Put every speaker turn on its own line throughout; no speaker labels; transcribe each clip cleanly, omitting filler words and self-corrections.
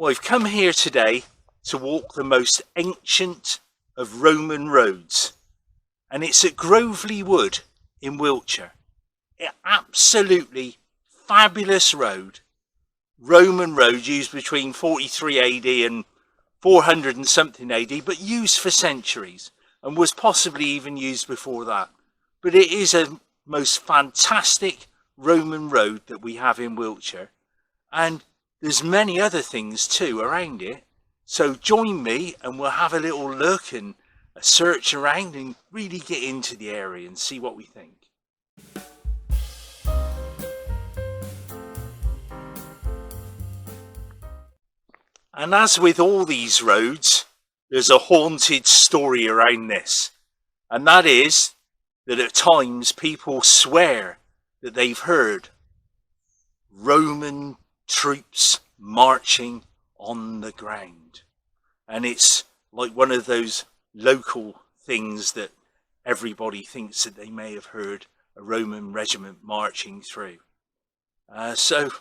Well, I've come here today to walk the most ancient of Roman roads, and it's at Groveley Wood in Wiltshire. An absolutely fabulous road. Roman road used between 43 AD and 400 and something AD, but used for centuries and was possibly even used before that. But it is a most fantastic Roman road that we have in Wiltshire, and there's many other things too around it. So join me and we'll have a little look and a search around and really get into the area and see what we think. And as with all these roads, there's a haunted story around this. And that is that at times people swear that they've heard Roman troops marching on the ground. And it's like one of those local things that everybody thinks that they may have heard a Roman regiment marching through. So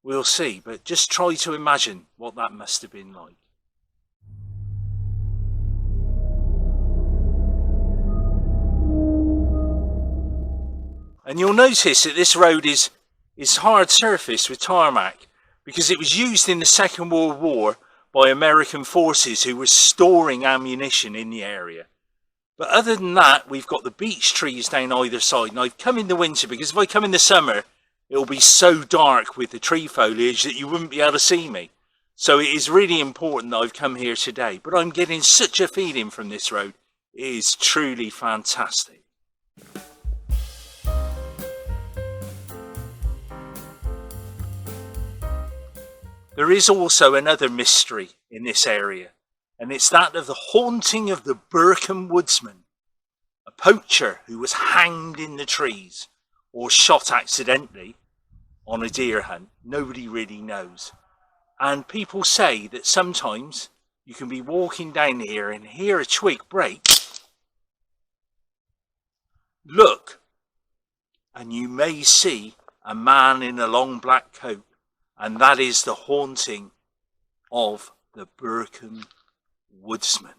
we'll see, but just try to imagine what that must have been like. And you'll notice that this road is hard surface with tarmac because it was used in the Second World War by American forces who were storing ammunition in the area. But other than that, we've got the beech trees down either side. And I've come in the winter because if I come in the summer, it'll be so dark with the tree foliage that you wouldn't be able to see me. So it is really important that I've come here today. But I'm getting such a feeling from this road. It is truly fantastic. There is also another mystery in this area, and it's that of the haunting of the Birkham Woodsman, a poacher who was hanged in the trees or shot accidentally on a deer hunt. Nobody really knows. And people say that sometimes you can be walking down here and hear a twig break, look, and you may see a man in a long black coat. And that is the haunting of the Birkham Woodsman.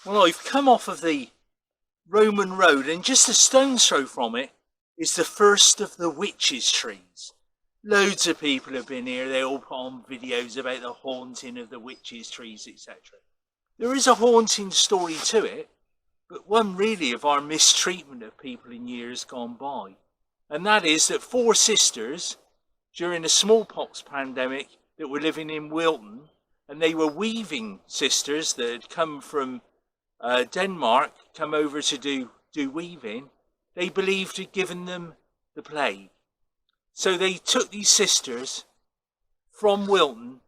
Well, I've come off of the Roman road and just a stone's throw from it is the first of the witches' trees. Loads of people have been here. They all put on videos about the haunting of the witches' trees, etc. There is a haunting story to it, but one really of our mistreatment of people in years gone by. And that is that 4 sisters during the smallpox pandemic that were living in Wilton, and they were weaving sisters that had come from Denmark, come over to do weaving. They believed had given them the plague. So they took these sisters from Wilton,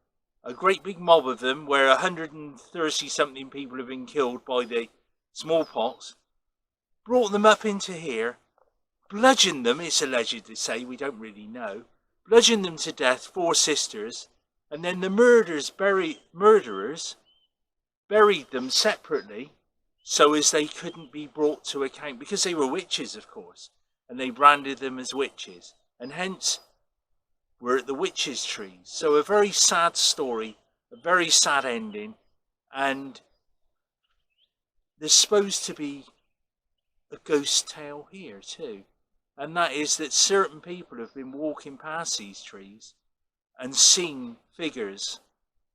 a great big mob of them, where 130 something people have been killed by the smallpox, brought them up into here, bludgeoned them, it's alleged to say, we don't really know, bludgeoned them to death, 4 sisters, and then the murderers buried them separately so as they couldn't be brought to account, because they were witches, of course, and they branded them as witches, and hence we're at the witches' trees. So a very sad story, a very sad ending, and there's supposed to be a ghost tale here too, and that is that certain people have been walking past these trees and seen figures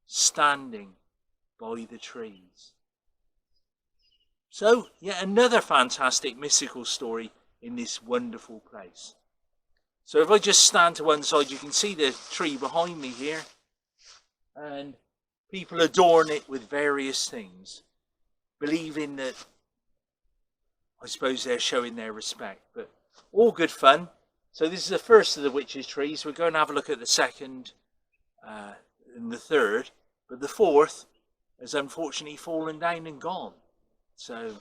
standing by the trees. So, yet another fantastic mystical story in this wonderful place. So if I just stand to one side, you can see the tree behind me here. And people adorn it with various things, believing that, I suppose they're showing their respect. But all good fun. So this is the first of the witches' trees. We're going to have a look at the second and the third, but the fourth has unfortunately fallen down and gone. So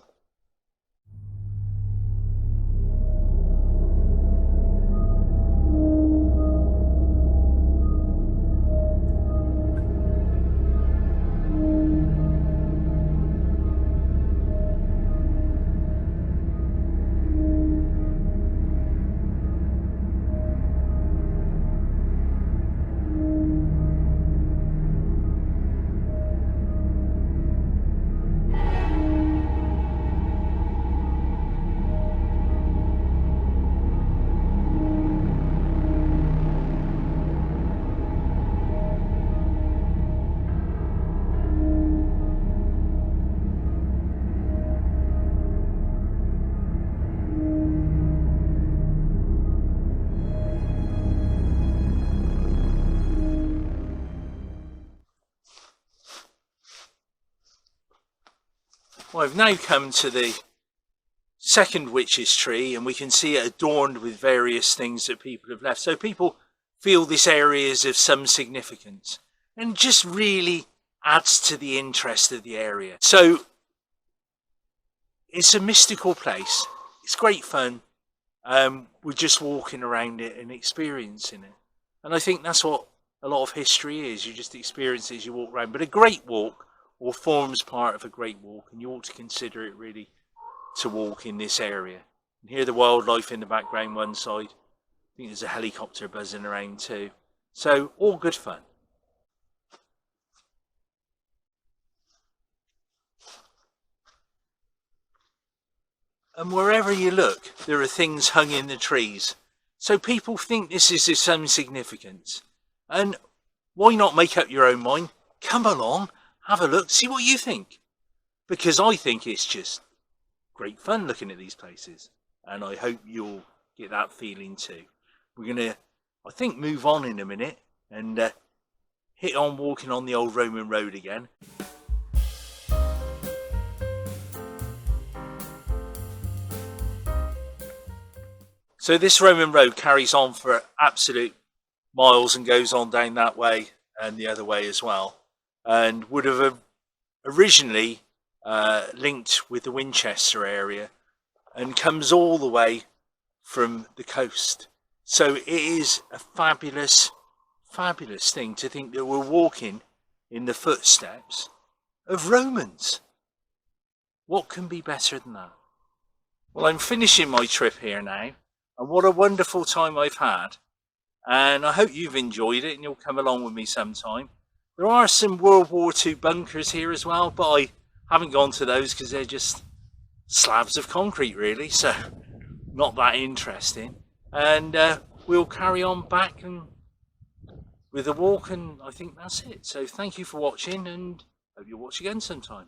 well, I've now come to the second witch's tree, and we can see it adorned with various things that people have left. So people feel this area is of some significance, and just really adds to the interest of the area. So it's a mystical place. It's great fun. We're just walking around it and experiencing it. And I think that's what a lot of history is. You just experience it as you walk around. But a great walk, or forms part of a great walk, and you ought to consider it really to walk in this area. And hear the wildlife in the background one side. I think there's a helicopter buzzing around too. So all good fun. And wherever you look, there are things hung in the trees. So people think this is of some significance. And why not make up your own mind? Come along, have a look, see what you think. Because I think it's just great fun looking at these places. And I hope you'll get that feeling too. We're going to, I think, move on in a minute and hit on walking on the old Roman road again. So this Roman road carries on for absolute miles and goes on down that way and the other way as well. And would have originally linked with the Winchester area and comes all the way from the coast. So it is a fabulous, fabulous thing to think that we're walking in the footsteps of Romans. What can be better than that? Well, I'm finishing my trip here now, and what a wonderful time I've had. And I hope you've enjoyed it and you'll come along with me sometime. There are some World War II bunkers here as well, but I haven't gone to those because they're just slabs of concrete really, so not that interesting. And we'll carry on back and with a walk, and I think that's it. So thank you for watching, and hope you'll watch again sometime.